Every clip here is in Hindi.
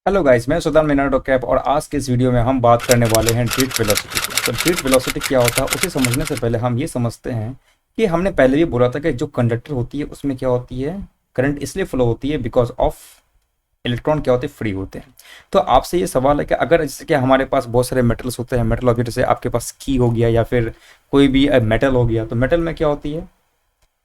हेलो गाइस, मैं सुदान मिनाटो कैप और आज के इस वीडियो में हम बात करने वाले हैं ड्रिफ्ट वेलोसिटी की। तो ड्रिफ्ट वेलोसिटी क्या होता है उसे समझने से पहले हम ये समझते हैं कि हमने पहले भी बोला था कि जो कंडक्टर होती है उसमें क्या होती है, करंट इसलिए फ्लो होती है बिकॉज ऑफ इलेक्ट्रॉन क्या होते हैं, फ्री होते हैं। तो आपसे ये सवाल है कि अगर जैसे कि हमारे पास बहुत सारे मेटल्स होते हैं, मेटल ऑब्जेक्ट जैसे आपके पास की हो गया या फिर कोई भी मेटल हो गया, तो मेटल में क्या होती है,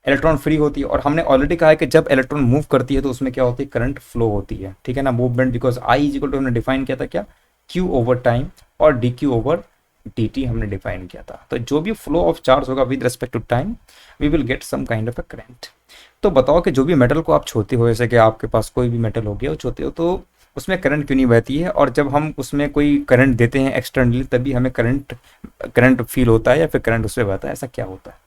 इलेक्ट्रॉन फ्री होती है। और हमने ऑलरेडी कहा है कि जब इलेक्ट्रॉन मूव करती है तो उसमें क्या होती है, करंट फ्लो होती है, ठीक है ना। Movement because I is equal to हमने डिफाइन किया था क्या, क्यू ओवर टाइम और D Q over D T हमने डिफाइन किया था। तो जो भी फ्लो ऑफ चार्ज होगा with respect to time we will get some kind of a current. तो बताओ कि जो भी मेटल को आप छूते हो, जैसे कि आपके पास कोई भी मेटल हो गया वो छूते हो, तो उसमें करंट क्यों नहीं बहती है, और जब हम उसमें कोई करंट देते हैं एक्सटर्नली तभी हमें करंट करंट फील होता है या फिर करंट उसमें बहता है, ऐसा क्या होता है।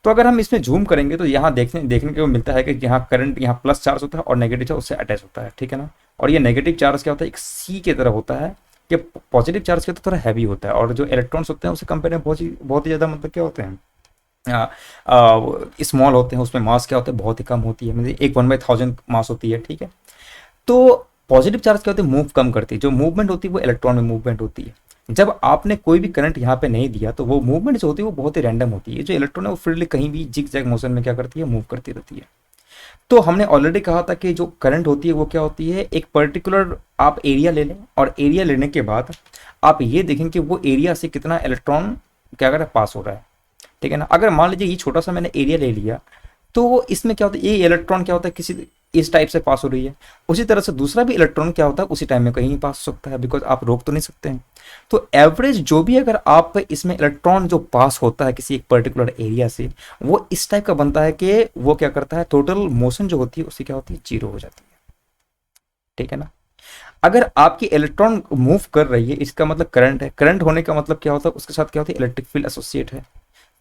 तो अगर हम इसमें जूम करेंगे तो यहाँ देखने देखने को मिलता है कि यहाँ करंट, यहाँ प्लस चार्ज होता है और नेगेटिव चार्ज उससे अटैच होता है, ठीक है ना। और ये नेगेटिव चार्ज क्या होता है, एक सी की तरह होता है, कि पॉजिटिव चार्ज के तो थोड़ा हैवी होता है, और जो इलेक्ट्रॉन्स होते हैं उससे कंपेयर में बहुत ही ज़्यादा मतलब क्या होते हैं, स्मॉल होते हैं। उसमें मास क्या होता है, बहुत ही कम होती है, मतलब एक 1/1000 मास होती है, ठीक है। तो पॉजिटिव चार्ज क्या होती है, मूव कम करती है, जो मूवमेंट होती है वो इलेक्ट्रॉन में मूवमेंट होती है। जब आपने कोई भी करंट यहाँ पे नहीं दिया तो वो मूवमेंट जो होती है वो बहुत ही रैंडम होती है। जो इलेक्ट्रॉन है वो फ्रीली कहीं भी जिग जैग मोशन में क्या करती है, मूव करती रहती है। तो हमने ऑलरेडी कहा था कि जो करंट होती है वो क्या होती है, एक पर्टिकुलर आप एरिया ले लें और एरिया लेने के बाद आप ये देखें कि वो एरिया से कितना इलेक्ट्रॉन क्या कर रहा है, पास हो रहा है, ठीक है ना। अगर मान लीजिए ये छोटा सा मैंने एरिया ले लिया तो इसमें क्या होता है, ये इलेक्ट्रॉन क्या होता है किसी इस टाइप से पास हो रही है, उसी तरह से दूसरा भी इलेक्ट्रॉन क्या होता है उसी टाइम में कहीं नहीं पास हो सकता है, बिकॉज आप रोक तो नहीं सकते हैं। तो एवरेज जो भी अगर आप इसमें इलेक्ट्रॉन जो पास होता है किसी एक पर्टिकुलर एरिया से, वो इस टाइप का बनता है कि वो क्या करता है, टोटल मोशन जो होती है उसकी क्या होती है, जीरो हो जाती है, ठीक है ना। अगर आपकी इलेक्ट्रॉन मूव कर रही है इसका मतलब करंट है, करंट होने का मतलब क्या होता है, उसके साथ क्या होती है, इलेक्ट्रिक फील्ड एसोसिएट है।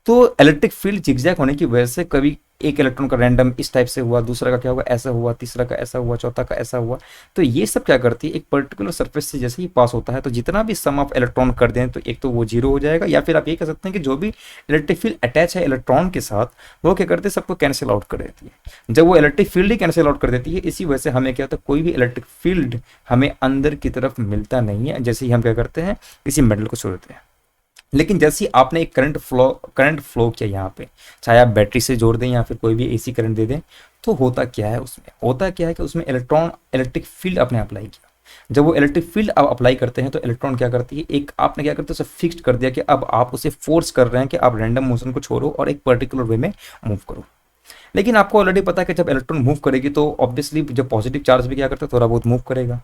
तो इलेक्ट्रिक फील्ड जिगजैग होने की वजह से कभी एक इलेक्ट्रॉन का रैंडम इस टाइप से हुआ, दूसरा का क्या हुआ, ऐसा हुआ, तीसरा का ऐसा हुआ, चौथा का ऐसा हुआ। तो ये सब क्या करती है, एक पर्टिकुलर सरफेस से जैसे ही पास होता है तो जितना भी सम ऑफ इलेक्ट्रॉन कर दें तो एक तो वो जीरो हो जाएगा, या फिर आप ये कह सकते हैं कि जो भी इलेक्ट्रिक फील्ड अटैच है इलेक्ट्रॉन के साथ वो क्या करते हैं, सबको कैंसिल आउट कर देती है। जब वो इलेक्ट्रिक फील्ड ही कैंसिल आउट कर देती है, इसी वजह से हमें क्या होता है, कोई भी इलेक्ट्रिक फील्ड हमें अंदर की तरफ मिलता नहीं है, जैसे ही हम क्या करते हैं किसी मेटल को छोड़ देते हैं। लेकिन जैसे ही आपने एक करंट फ्लो किया यहाँ पे, चाहे आप बैटरी से जोड़ दें या फिर कोई भी एसी करंट दे दें, तो होता क्या है, उसमें होता क्या है कि उसमें इलेक्ट्रिक फील्ड आपने अप्लाई किया। जब वो इलेक्ट्रिक फील्ड आप अप्लाई करते हैं तो इलेक्ट्रॉन क्या करती है, एक आपने क्या करते हैं उसे फिक्स्ड कर दिया कि अब आप उसे फोर्स कर रहे हैं कि आप रैंडम मोशन को छोड़ो और एक पर्टिकुलर वे में मूव करो। लेकिन आपको ऑलरेडी पता है कि जब इलेक्ट्रॉन मूव करेगी तो ऑब्वियसली जो पॉजिटिव चार्ज भी क्या करता है, थोड़ा बहुत मूव करेगा।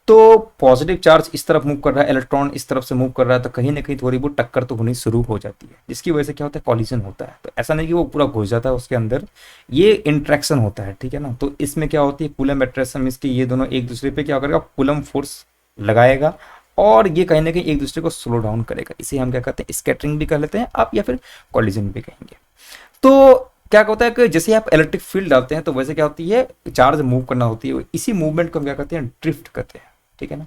तो पॉजिटिव चार्ज इस तरफ मूव कर रहा है, इलेक्ट्रॉन इस तरफ से मूव कर रहा है, तो कहीं ना कहीं थोड़ी बहुत टक्कर तो होनी शुरू हो जाती है, जिसकी वजह से क्या होता है, कॉलिजन होता है। तो ऐसा नहीं कि वो पूरा घुस जाता है उसके अंदर, ये इंट्रैक्शन होता है, ठीक है ना। तो इसमें क्या होती है, कूलम अट्रैक्शन, इसके ये दोनों एक दूसरे पे क्या करेगा, कूलम फोर्स लगाएगा और ये कहीं ना कहीं एक दूसरे को स्लो डाउन करेगा। इसे हम क्या कहते हैं, स्कैटरिंग भी कर लेते हैं आप, या फिर कॉलिजन भी कहेंगे। तो क्या होता है कि जैसे आप इलेक्ट्रिक फील्ड डालते हैं तो वैसे क्या होती है, चार्ज मूव करना होती है, इसी मूवमेंट को हम क्या कहते हैं, ड्रिफ्ट कहते हैं, ठीक है ना।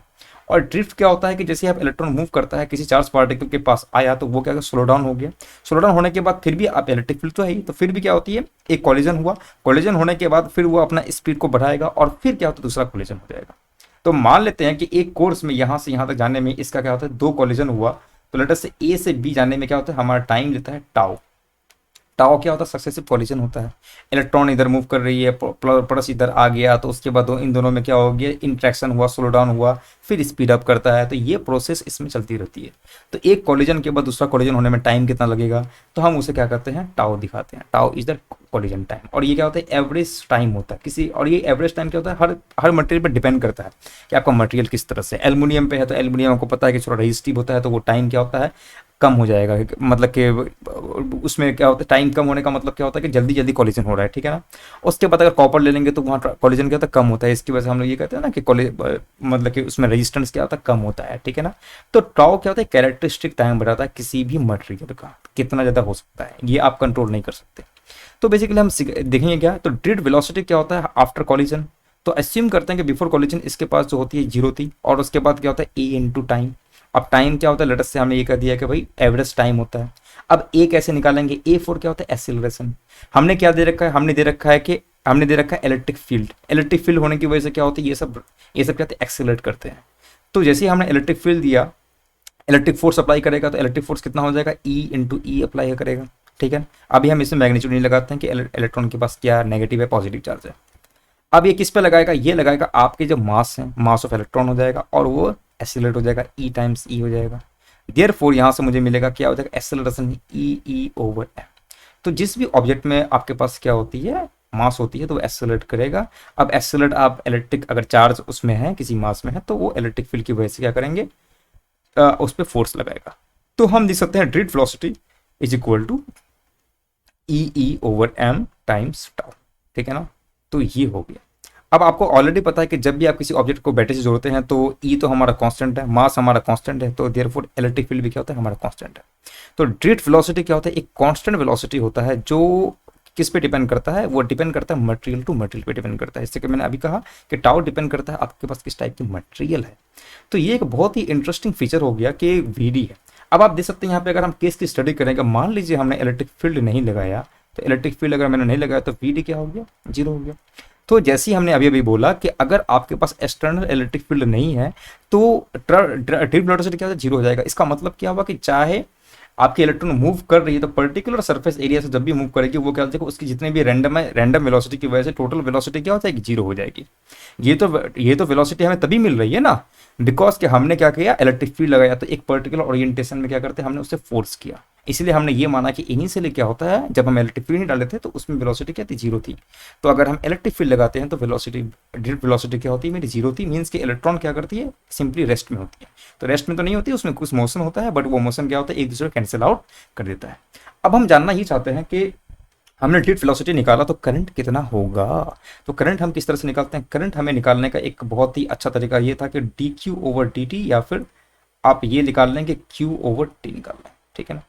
और ड्रिफ्ट क्या होता है कि जैसे आप इलेक्ट्रॉन मूव करता है किसी चार्ज पार्टिकल के पास आया तो वो क्या स्लो डाउन हो गया, स्लो डाउन होने के बाद फिर भी आप इलेक्ट्रिक फील्ड तो है ही, तो फिर भी क्या होती है, एक कॉलिजन हुआ, कॉलिजन होने के बाद फिर वो अपना स्पीड को बढ़ाएगा और फिर क्या होता है, दूसरा कॉलिजन हो जाएगा। तो मान लेते हैं कि एक कोर्स में यहाँ से यहाँ तक जाने में इसका क्या होता है, दो कॉलिजन हुआ, तो लेटर से ए से बी जाने में क्या होता है, हमारा टाइम लेता है टाउ। टाओ क्या होता है, सक्सेसिव कॉलिजन होता है। इलेक्ट्रॉन इधर मूव कर रही है, प्लस इधर आ गया, तो उसके बाद इन दोनों में क्या हो गया, इंट्रैक्शन हुआ, स्लो डाउन हुआ, फिर स्पीड अप करता है। तो ये प्रोसेस इसमें चलती रहती है। तो एक कॉलिजन के बाद दूसरा कॉलिजन होने में टाइम कितना लगेगा, तो हम उसे क्या करते हैं, टाओ दिखाते हैं, tau is the collision time. और ये क्या होता है, एवरेज टाइम होता है किसी, और ये एवरेज टाइम क्या होता है, हर हर मटेरियल पर डिपेंड करता है कि आपका मटेरियल किस तरह से। एल्युमिनियम पे है तो एल्युमिनियम आपको पता है कि थोड़ा रेजिस्टिव होता है, तो वो टाइम क्या होता है, कम हो जाएगा। मतलब कि उसमें क्या होता है, टाइम कम होने का मतलब क्या होता है कि जल्दी जल्दी कॉलिजन हो रहा है, ठीक है ना। उसके बाद अगर कॉपर ले लेंगे तो वहाँ कॉलिजन क्या होता है, कम होता है। इसकी वजह से हम लोग ये कहते हैं ना कि मतलब कि उसमें रेजिस्टेंस क्या होता है, कम होता है, ठीक है ना। तो टाउ क्या होता है, कैरेक्टरिस्टिक टाइम बताता है किसी भी मटेरियल का कितना ज़्यादा हो सकता है, ये आप कंट्रोल नहीं कर सकते। तो बेसिकली हम देखेंगे क्या, तो ड्रिफ्ट वेलोसिटी क्या होता है आफ्टर कॉलिजन। तो अस्यूम करते हैं कि बिफोर कॉलिजन इसके पास जो होती है जीरो थी, और उसके बाद क्या होता है, ए इंटू टाइम। अब टाइम क्या होता है, लेटर से हमने ये कह दिया कि भाई एवरेज टाइम होता है। अब ए कैसे निकालेंगे, ए फॉर क्या होता है, एक्सीलरेशन। हमने क्या दे रखा है, हमने दे रखा है कि हमने दे रखा है इलेक्ट्रिक फील्ड होने की वजह से क्या होता है, ये सब क्या होता है, एक्सेलरेट करते हैं। तो जैसे ही हमने इलेक्ट्रिक फील्ड दिया, इलेक्ट्रिक फोर्स अप्लाई करेगा, तो इलेक्ट्रिक फोर्स कितना हो जाएगा, ई इंटू ई अप्लाई करेगा, ठीक है। अभी हम इसमें मैग्नीट्यूड नहीं लगाते हैं कि इलेक्ट्रॉन के पास क्या नेगेटिव है पॉजिटिव चार्ज है। अब ये किस पे लगाएगा, ये लगाएगा आपके जो मास है, मास ऑफ इलेक्ट्रॉन हो जाएगा, और वो एक्सेलरेट हो जाएगा, ई टाइम्स ई हो जाएगा। देयरफॉर यहाँ से मुझे मिलेगा क्या हो जाएगा, एक्सेलरेशन ई ओवर एम। तो जिस भी ऑब्जेक्ट में आपके पास क्या होती है, मास होती है, तो वो एक्सेलरेट करेगा। अब एक्सेलरेट आप इलेक्ट्रिक अगर चार्ज उसमें है, किसी मास में है, तो वो इलेक्ट्रिक फील्ड की वजह से क्या करेंगे, उस पर फोर्स लगाएगा। तो हम देख सकते हैं drift velocity is equal to E over M times tau, ठीक है ना। तो ये हो गया। अब आपको ऑलरेडी पता है कि जब भी आप किसी ऑब्जेक्ट को बैटरी से जोड़ते हैं तो ई तो हमारा कांस्टेंट है, मास हमारा कांस्टेंट है, तो देयरफॉर इलेक्ट्रिक फील्ड भी क्या होता है, हमारा कांस्टेंट है। तो ड्रिफ्ट वेलोसिटी क्या होता है, एक कांस्टेंट वेलोसिटी होता है जो किस पे डिपेंड करता है, वो डिपेंड करता है मटेरियल टू मटेरियल पे डिपेंड करता है। इससे कि मैंने अभी कहा कि टाउ डिपेंड करता है आपके पास किस टाइप की मटेरियल है। तो ये एक बहुत ही इंटरेस्टिंग फीचर हो गया कि वीडी है। अब आप देख सकते हैं यहाँ पे अगर हम केस की स्टडी करेंगे, मान लीजिए हमने इलेक्ट्रिक फील्ड नहीं लगाया, तो इलेक्ट्रिक फील्ड अगर मैंने नहीं लगाया तो वीडी क्या हो गया, जीरो हो गया। तो जैसे ही हमने अभी अभी बोला कि अगर आपके पास एक्सटर्नल इलेक्ट्रिक फील्ड नहीं है तो ड्रिफ्ट वेलोसिटी क्या होता है, जीरो हो जाएगा। इसका मतलब क्या हुआ कि चाहे आपकी इलेक्ट्रॉन मूव कर रही है तो पर्टिकुलर सरफेस एरिया से जब भी मूव करेगी वो क्या हो जाएगा, उसकी जितने भी रैंडम वेलोसिटी की वजह से टोटल वेलोसिटी क्या हो जाएगी, जीरो हो जाएगी। ये तो वेलोसिटी हमें तभी मिल रही है ना, बिकॉज कि हमने क्या किया, इलेक्ट्रिक फील्ड लगाया, तो एक पर्टिकुलर ओरिएंटेशन में क्या करते हैं, हमने उसे फोर्स किया। इसलिए हमने ये माना कि इनिशियली क्या होता है, जब हम इलेक्ट्रिक फील्ड नहीं डाले थे तो उसमें वेलोसिटी क्या थी, जीरो थी। तो अगर हम इलेक्ट्रिक फील्ड लगाते हैं तो ड्रिफ्ट वेलोसिटी क्या होती है, मेरी जीरो थी। मीन्स कि इलेक्ट्रॉन क्या करती है, सिंपली रेस्ट में होती है। तो रेस्ट में तो नहीं होती, उसमें कुछ मोशन होता है, बट वो मोशन क्या होता है, एक दूसरे को कैंसिल आउट कर देता है। अब हम जानना ही चाहते हैं कि हमने ड्रिफ्ट वेलोसिटी निकाला तो करंट कितना होगा। तो करंट हम किस तरह से निकालते हैं, करंट हमें निकालने का एक बहुत ही अच्छा तरीका ये था कि D Q over D T, या फिर आप ये निकाल लें कि क्यू ओवर टी निकाल लें, ठीक है ना।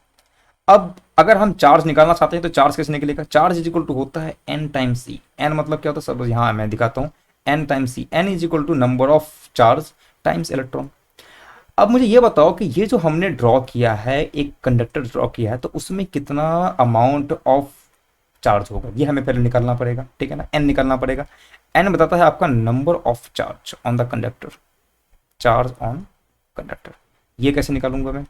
अब अगर हम चार्ज निकालना चाहते हैं तो चार्ज कैसे निकलेगा, चार्ज इज इक्वल टू होता है एन टाइम्स सी। एन मतलब क्या होता है, सब यहाँ मैं दिखाता हूँ, N times C. N is equal to number of charge times electron. अब मुझे ये बताओ कि ये जो हमने ड्रॉ किया है, एक कंडक्टर ड्रॉ किया है, तो उसमें कितना अमाउंट ऑफ चार्ज होगा, ये हमें पहले निकालना पड़ेगा, ठीक है ना। एन निकालना पड़ेगा। एन बताता है आपका number of charge on the conductor, charge on conductor. ये कैसे निकालूंगा मैं,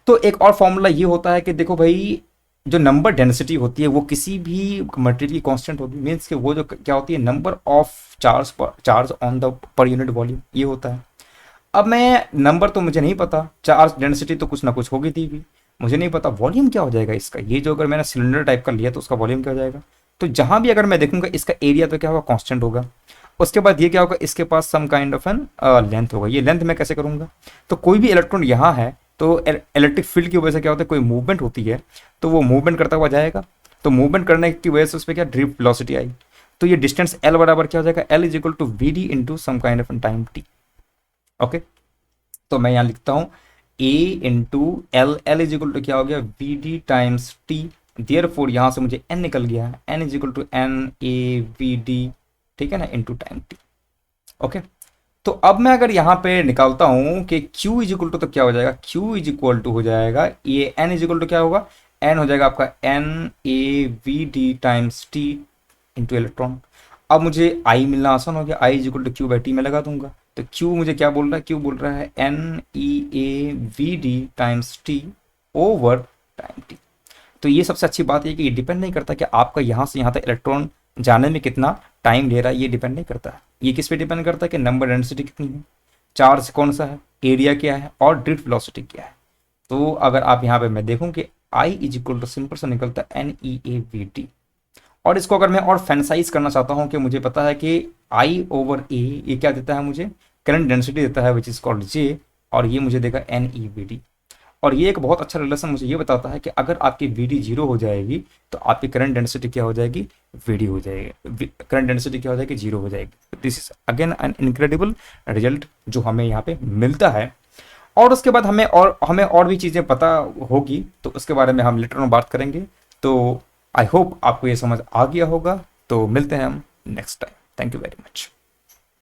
तो एक और फॉर्मूला ये होता है कि देखो भाई, जो नंबर डेंसिटी होती है वो किसी भी मटेरियल की कांस्टेंट होगी। मीन्स कि वो जो क्या होती है, number of charge on the per unit volume, ये होता है। अब मैं नंबर तो मुझे नहीं पता, चार्ज डेंसिटी तो कुछ ना कुछ होगी थी भी, मुझे नहीं पता वॉल्यूम क्या हो जाएगा इसका। ये जो अगर मैंने सिलेंडर टाइप का लिया तो उसका वॉल्यूम क्या हो जाएगा। तो जहां भी अगर मैं देखूंगा इसका एरिया तो क्या होगा, कांस्टेंट होगा। उसके बाद ये क्या होगा, इसके पास some kind of an length होगा। ये लेंथ मैं कैसे करूंगा, तो कोई भी इलेक्ट्रॉन यहाँ है तो इलेक्ट्रिक फील्ड की वजह से क्या होता है, कोई मूवमेंट होती है तो वो मूवमेंट करता हुआ जाएगा। तो मूवमेंट करने की वजह से उस पर क्या ड्रिफ्ट वेलोसिटी आई। तो ये डिस्टेंस एल बराबर क्या हो जाएगा, L is equal to V D into some kind of time T. Okay, तो मैं यहाँ लिखता हूँ A into L, L is equal to क्या हो गया, V D times T. Therefore यहाँ से मुझे एन निकल गया है, N is equal to N A V D, ठीक है ना, इंटू टाइम टी। ओके, तो अब मैं अगर यहाँ पे निकालता हूँ कि Q इज इक्वल टू, तो क्या हो जाएगा, Q इज इक्वल टू हो जाएगा, ये N इज इक्वल टू क्या होगा, N हो जाएगा आपका N A V D times T into electron. अब मुझे I मिलना आसान हो गया, I is equal to Q by T में लगा दूंगा। तो Q मुझे क्या बोल रहा है, Q बोल रहा है N E A V D times T over time T. तो ये सबसे अच्छी बात है कि ये डिपेंड नहीं करता कि आपका यहाँ से यहाँ तक इलेक्ट्रॉन जाने में कितना टाइम ले रहा है, ये डिपेंड नहीं करता है। ये किस पे डिपेंड करता है कि नंबर डेंसिटी कितनी है, चार्ज कौन सा है, एरिया क्या है, और ड्रिफ्ट वेलोसिटी क्या है। तो अगर आप यहाँ पे मैं देखूँ कि I is equal to simple सा निकलता है N E A V T. और इसको अगर मैं और फैंसाइज करना चाहता हूँ कि मुझे पता है कि I ओवर ए ये क्या देता है, मुझे करंट डेंसिटी देता है विच इज कॉल्ड जे, और ये मुझे देगा एन ई वी डी। और ये एक बहुत अच्छा रिलेशन मुझे ये बताता है कि अगर आपकी वी डी जीरो हो जाएगी तो आपकी करंट डेंसिटी क्या हो जाएगी, वी डी हो जाएगी, करंट डेंसिटी क्या हो जाएगी, जीरो हो जाएगी। This is again an incredible result जो हमें यहाँ पे मिलता है। और उसके बाद हमें और भी चीज़ें पता होगी तो उसके बारे में हम लेटर में बात करेंगे। तो आई होप आपको ये समझ आ गया होगा। तो मिलते हैं हम next time. Thank you very much.